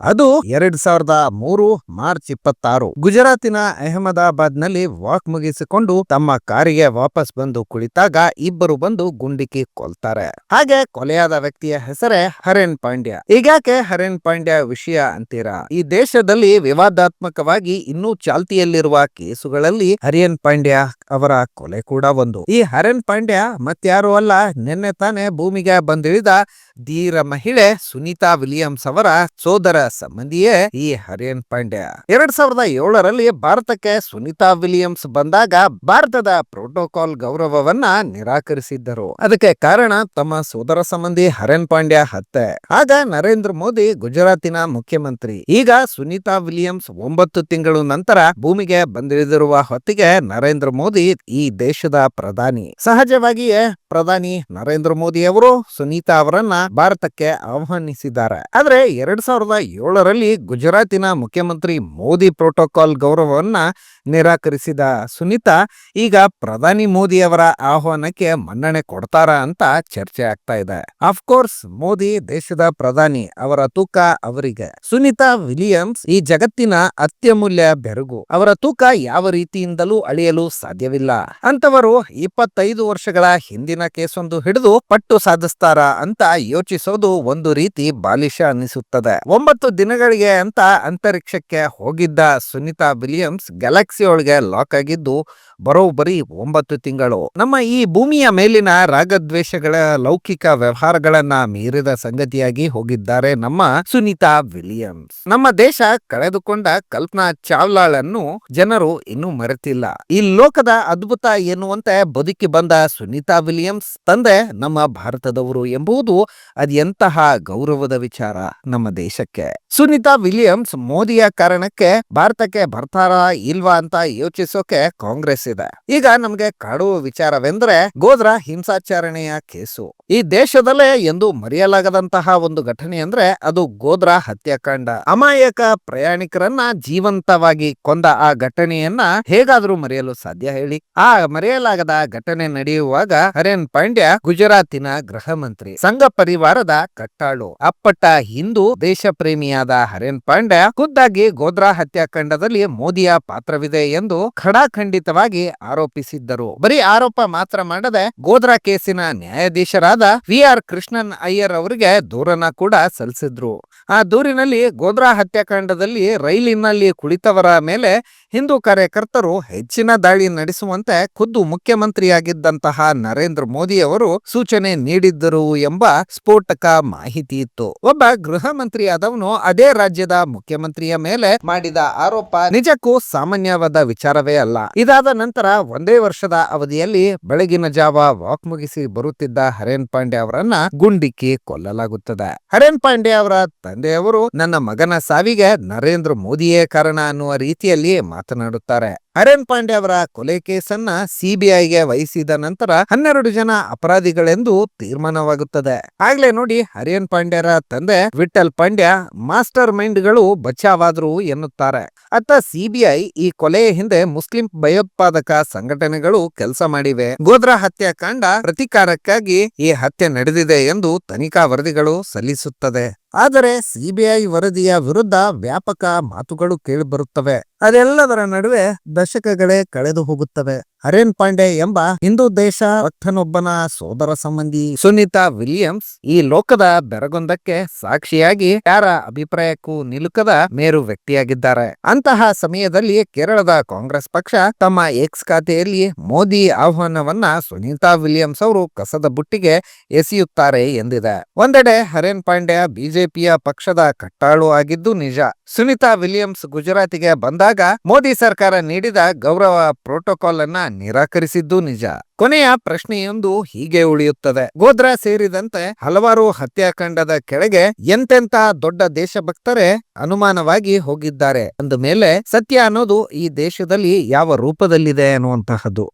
ಅದು 2003 ಮಾರ್ಚ್ 26 ಗುಜರಾತಿನ ಅಹಮದಾಬಾದ್ ನಲ್ಲಿ ವಾಕ್ ಮುಗಿಸಿಕೊಂಡು ತಮ್ಮ ಕಾರಿಗೆ ವಾಪಸ್ ಬಂದು ಕುಳಿತಾಗ ಇಬ್ಬರು ಬಂದು ಗುಂಡಿಕ್ಕಿ ಕೊಲ್ತಾರೆ. ಹಾಗೆ ಕೊಲೆಯಾದ ವ್ಯಕ್ತಿಯ ಹೆಸರೇ ಹರೇನ್ ಪಾಂಡ್ಯ. ಈಗ್ಯಾಕೆ ಹರೇನ್ ಪಾಂಡ್ಯ ವಿಷಯ ಅಂತೀರಾ? ಈ ದೇಶದಲ್ಲಿ ವಿವಾದಾತ್ಮಕವಾಗಿ ಇನ್ನೂ ಚಾಲ್ತಿಯಲ್ಲಿರುವ ಕೇಸುಗಳಲ್ಲಿ ಹರೇನ್ ಪಾಂಡ್ಯ ಅವರ ಕೊಲೆ ಕೂಡ ಒಂದು. ಈ ಹರೇನ್ ಪಾಂಡ್ಯ ಮತ್ಯಾರು ಅಲ್ಲ, ನಿನ್ನೆ ತಾನೇ ಭೂಮಿಗೆ ಬಂದಿಳಿದ ಧೀರ ಮಹಿಳೆ ಸುನೀತಾ ವಿಲಿಯಮ್ಸ್ ಅವರ ಸೋದರ ಸಂಬಂಧಿಯೇ ಈ ಹರೇನ್ ಪಾಂಡ್ಯ. 2007ರಲ್ಲಿ ಭಾರತಕ್ಕೆ ಸುನೀತಾ ವಿಲಿಯಮ್ಸ್ ಬಂದಾಗ ಭಾರತದ ಪ್ರೋಟೋಕಾಲ್ ಗೌರವವನ್ನ ನಿರಾಕರಿಸಿದ್ದರು. ಅದಕ್ಕೆ ಕಾರಣ ತಮ್ಮ ಸೋದರ ಸಂಬಂಧಿ ಹರೇನ್ ಪಾಂಡ್ಯ ಹತ್ಯೆ. ಆಗ ನರೇಂದ್ರ ಮೋದಿ ಗುಜರಾತಿನ ಮುಖ್ಯಮಂತ್ರಿ. ಈಗ ಸುನೀತಾ ವಿಲಿಯಮ್ಸ್ 9 ತಿಂಗಳು ನಂತರ ಭೂಮಿಗೆ ಬಂದಿಳಿದಿರುವ ಹೊತ್ತಿಗೆ ನರೇಂದ್ರ ಮೋದಿ ಈ ದೇಶದ ಪ್ರಧಾನಿ. ಸಹಜವಾಗಿಯೇ ಪ್ರಧಾನಿ ನರೇಂದ್ರ ಮೋದಿ ಅವರು ಸುನೀತಾ ಅವರನ್ನ ಭಾರತಕ್ಕೆ ಆಹ್ವಾನಿಸಿದ್ದಾರೆ. ಆದ್ರೆ 2007ರಲ್ಲಿ ಗುಜರಾತಿನ ಮುಖ್ಯಮಂತ್ರಿ ಮೋದಿ ಪ್ರೋಟೋಕಾಲ್ ಗೌರವವನ್ನ ನಿರಾಕರಿಸಿದ ಸುನೀತಾ ಈಗ ಪ್ರಧಾನಿ ಮೋದಿ ಅವರ ಆಹ್ವಾನಕ್ಕೆ ಮನ್ನಣೆ ಕೊಡ್ತಾರ ಅಂತ ಚರ್ಚೆ ಆಗ್ತಾ ಇದೆ. ಅಫ್ಕೋರ್ಸ್ ಮೋದಿ ದೇಶದ ಪ್ರಧಾನಿ, ಅವರ ತೂಕ ಅವರಿಗೆ. ಸುನೀತಾ ವಿಲಿಯಮ್ಸ್ ಈ ಜಗತ್ತಿನ ಅತ್ಯಮೂಲ್ಯ ಬೆರಗು. ಅವರ ತೂಕ ಯಾವ ರೀತಿಯಿಂದಲೂ ಅಳಿಯಲು ಸಾಧ್ಯವಿಲ್ಲ. ಅಂತವರು 25 ವರ್ಷಗಳ ಹಿಂದಿನ ಕೇಸೊಂದು ಹಿಡಿದು ಪಟ್ಟು ಸಾಧಿಸ್ತಾರ ಅಂತ ಯೋಚಿಸೋದು ಒಂದು ರೀತಿ ಬಾಲಿಶ ಅನಿಸುತ್ತದೆ. 9 ದಿನಗಳಿಗೆ ಅಂತ ಅಂತರಿಕ್ಷಕ್ಕೆ ಹೋಗಿದ್ದ ಸುನೀತಾ ವಿಲಿಯಮ್ಸ್ ಗ್ಯಾಲಕ್ಸಿ ಒಳಗೆ ಲಾಕ್ ಆಗಿದ್ದು ಬರೋಬ್ಬರಿ 9 ತಿಂಗಳು. ನಮ್ಮ ಈ ಭೂಮಿಯ ಮೇಲಿನ ರಾಗದ್ವೇಷಗಳ ಲೌಕಿಕ ವ್ಯವಹಾರಗಳನ್ನ ಮೀರಿದ ಸಂಗತಿಯಾಗಿ ಹೋಗಿದ್ದಾರೆ ನಮ್ಮ ಸುನೀತಾ ವಿಲಿಯಮ್ಸ್. ನಮ್ಮ ದೇಶ ಕಳೆದುಕೊಂಡ ಕಲ್ಪನಾ ಚಾವ್ಲಾಳನ್ನು ಜನರು ಇನ್ನೂ ಮರೆತಿಲ್ಲ. ಈ ಲೋಕದ ಅದ್ಭುತ ಎನ್ನುವಂತೆ ಬದುಕಿ ಬಂದ ಸುನೀತಾ ವಿಲಿಯಮ್ಸ್ ತಂದೆ ನಮ್ಮ ಭಾರತದವರು ಎಂಬುದು ಅದೆಂತಹ ಗೌರವದ ವಿಚಾರ ನಮ್ಮ ದೇಶಕ್ಕೆ. ಸುನೀತಾ ವಿಲಿಯಮ್ಸ್ ಮೋದಿಯ ಕಾರಣಕ್ಕೆ ಭಾರತಕ್ಕೆ ಬರ್ತಾರಾ ಇಲ್ವಾ ಅಂತ ಯೋಚಿಸೋಕೆ ಕಾಂಗ್ರೆಸ್ ಇದೆ. ಈಗ ನಮ್ಗೆ ಕಾಡುವ ವಿಚಾರವೆಂದ್ರೆ ಗೋಧ್ರಾ ಹಿಂಸಾಚಾರಣೆಯ ಕೇಸು. ಈ ದೇಶದಲ್ಲೇ ಎಂದು ಮರೆಯಲಾಗದಂತಹ ಒಂದು ಘಟನೆ ಅಂದ್ರೆ ಅದು ಗೋಧ್ರಾ ಹತ್ಯಾಕಾಂಡ. ಅಮಾಯಕ ಪ್ರಯಾಣಿಕರನ್ನ ಜೀವಂತವಾಗಿ ಕೊಂದ ಆ ಘಟನೆಯನ್ನ ಹೇಗಾದ್ರೂ ಮರೆಯಲು ಸಾಧ್ಯ ಹೇಳಿ? ಆ ಮರೆಯಲಾಗದ ಘಟನೆ ನಡೆಯುವಾಗ ಹರೇನ್ ಪಾಂಡ್ಯ ಗುಜರಾತಿನ ಗೃಹ ಮಂತ್ರಿ, ಸಂಘ ಪರಿವಾರದ ಕಟ್ಟಾಳು, ಅಪ್ಪಟ ಹಿಂದೂ ದೇಶ ಪ್ರೇಮಿಯಾದ ಹರೇನ್ ಪಾಂಡ್ಯ ಖುದ್ದಾಗಿ ಗೋಧ್ರಾ ಹತ್ಯಾಕಾಂಡದಲ್ಲಿ ಮೋದಿಯ ಪಾತ್ರವಿದೆ ಎಂದು ಖಡಾಖಂಡಿತವಾಗಿ ಆರೋಪಿಸಿದ್ದರು. ಬರೀ ಆರೋಪ ಮಾತ್ರ ಮಾಡದೆ ಗೋಧ್ರಾ ಕೇಸಿನ ನ್ಯಾಯಾಧೀಶರಾದ VR ಕೃಷ್ಣನ್ ಅಯ್ಯರ್ ಅವರಿಗೆ ದೂರನ ಕೂಡ ಸಲ್ಲಿಸಿದ್ರು. ಆ ದೂರಿನಲ್ಲಿ ಗೋಧ್ರಾ ಹತ್ಯಾಕಾಂಡದಲ್ಲಿ ರೈಲಿನಲ್ಲಿ ಕುಳಿತವರ ಮೇಲೆ ಹಿಂದೂ ಕಾರ್ಯಕರ್ತರು ಹೆಚ್ಚಿನ ದಾಳಿ ನಡೆಸುವಂತೆ ಖುದ್ದು ಮುಖ್ಯಮಂತ್ರಿಯಾಗಿದ್ದಂತಹ ನರೇಂದ್ರ ಮೋದಿ ಅವರು ಸೂಚನೆ ನೀಡಿದ್ದರು ಎಂಬ ಸ್ಫೋಟಕ ಮಾಹಿತಿ ಇತ್ತು. ಒಬ್ಬ ಗೃಹ ಮಂತ್ರಿಯಾದವನು ಅದೇ ರಾಜ್ಯದ ಮುಖ್ಯಮಂತ್ರಿಯ ಮೇಲೆ ಮಾಡಿದ ಆರೋಪ ನಿಜಕ್ಕೂ ಸಾಮಾನ್ಯವಾದ ವಿಚಾರವೇ ಅಲ್ಲ. ಇದಾದ ನಂತರ ಒಂದೇ ವರ್ಷದ ಅವಧಿಯಲ್ಲಿ ಬೆಳಗಿನ ಜಾವ ವಾಕ್ ಮುಗಿಸಿ ಬರುತ್ತಿದ್ದ ಹರೇನ್ ಪಾಂಡ್ಯ ಅವರನ್ನ ಗುಂಡಿಕ್ಕಿ ಕೊಲ್ಲಲಾಗುತ್ತದೆ. ಹರೇನ್ ಪಾಂಡ್ಯ ಅವರ ತಂದೆಯವರು ನನ್ನ ಮಗನ ಸಾವಿಗೆ ನರೇಂದ್ರ ಮೋದಿಯೇ ಕಾರಣ ಅನ್ನುವ ರೀತಿಯಲ್ಲಿ ಮಾತನಾಡುತ್ತಾರೆ. ಹರೇನ್ ಪಾಂಡ್ಯ ಅವರ ಕೊಲೆ ಕೇಸನ್ನ CBIಗೆ ವಹಿಸಿದ ನಂತರ 12 ಜನ ಅಪರಾಧಿಗಳೆಂದು ತೀರ್ಮಾನವಾಗುತ್ತದೆ. ಆಗ್ಲೇ ನೋಡಿ ಹರೇನ್ ಪಾಂಡ್ಯರ ತಂದೆ ವಿಠಲ್ ಪಾಂಡ್ಯ ಮಾಸ್ಟರ್ ಮೈಂಡ್ ಗಳು ಬಚಾವಾದ್ರು ಎನ್ನುತ್ತಾರೆ. ಅತ್ತ CBI ಈ ಕೊಲೆಯ ಹಿಂದೆ ಮುಸ್ಲಿಂ ಭಯೋತ್ಪಾದಕ ಸಂಘಟನೆಗಳು ಕೆಲಸ ಮಾಡಿವೆ. ಗೋಧ್ರಾ ಹತ್ಯಾಕಾಂಡ ಪ್ರತೀಕಾರಕ್ಕಾಗಿ ಈ ಹತ್ಯೆ ನಡೆದಿದೆ ಎಂದು ತನಿಖಾ ವರದಿಗಳು ಸಲ್ಲಿಸುತ್ತದೆ. ಆದರೆ CBI ವರದಿಯ ವಿರುದ್ಧ ವ್ಯಾಪಕ ಮಾತುಗಳು ಕೇಳಿಬರುತ್ತವೆ. ಅದೆಲ್ಲದರ ನಡುವೆ ದಶಕಗಳೇ ಕಳೆದು ಹೋಗುತ್ತವೆ. ಹರೇನ್ ಪಾಂಡ್ಯ ಎಂಬ ಹಿಂದೂ ದೇಶ ಭಕ್ತನೊಬ್ಬನ ಸೋದರ ಸಂಬಂಧಿ ಸುನೀತಾ ವಿಲಿಯಮ್ಸ್ ಈ ಲೋಕದ ಬೆರಗೊಂದಕ್ಕೆ ಸಾಕ್ಷಿಯಾಗಿ ಯಾರ ಅಭಿಪ್ರಾಯಕ್ಕೂ ನಿಲುಕದ ಮೇರು ವ್ಯಕ್ತಿಯಾಗಿದ್ದಾರೆ. ಅಂತಹ ಸಮಯದಲ್ಲಿ ಕೇರಳದ ಕಾಂಗ್ರೆಸ್ ಪಕ್ಷ ತಮ್ಮ ಎಕ್ಸ್ ಖಾತೆಯಲ್ಲಿ ಮೋದಿ ಆಹ್ವಾನವನ್ನ ಸುನೀತಾ ವಿಲಿಯಮ್ಸ್ ಅವರು ಕಸದ ಬುಟ್ಟಿಗೆ ಎಸೆಯುತ್ತಾರೆ ಎಂದಿದೆ. ಒಂದೆಡೆ ಹರೇನ್ ಪಾಂಡ್ಯ ಬಿಜೆಪಿಯ ಪಕ್ಷದ ಕಟ್ಟಾಳು ಆಗಿದ್ದು ನಿಜ. ಸುನೀತಾ ವಿಲಿಯಮ್ಸ್ ಗುಜರಾತಿಗೆ ಬಂದಾಗ ಮೋದಿ ಸರ್ಕಾರ ನೀಡಿದ ಗೌರವ ಪ್ರೋಟೋಕಾಲ್ ಅನ್ನ ನಿರಾಕರಿಸಿದ್ದು ನಿಜ. ಕೊನೆಯ ಪ್ರಶ್ನೆಯೊಂದು ಹೀಗೆ ಉಳಿಯುತ್ತದೆ. ಗೋಧ್ರಾ ಸೇರಿದಂತೆ ಹಲವಾರು ಹತ್ಯಾಕಾಂಡದ ಕೆಳಗೆ ಎಂತೆಂತ ದೊಡ್ಡ ದೇಶಭಕ್ತರೇ ಅನುಮಾನವಾಗಿ ಹೋಗಿದ್ದಾರೆ ಅಂದ ಮೇಲೆ ಸತ್ಯ ಅನ್ನೋದು ಈ ದೇಶದಲ್ಲಿ ಯಾವ ರೂಪದಲ್ಲಿದೆ ಅನ್ನುವಂತಹದ್ದು.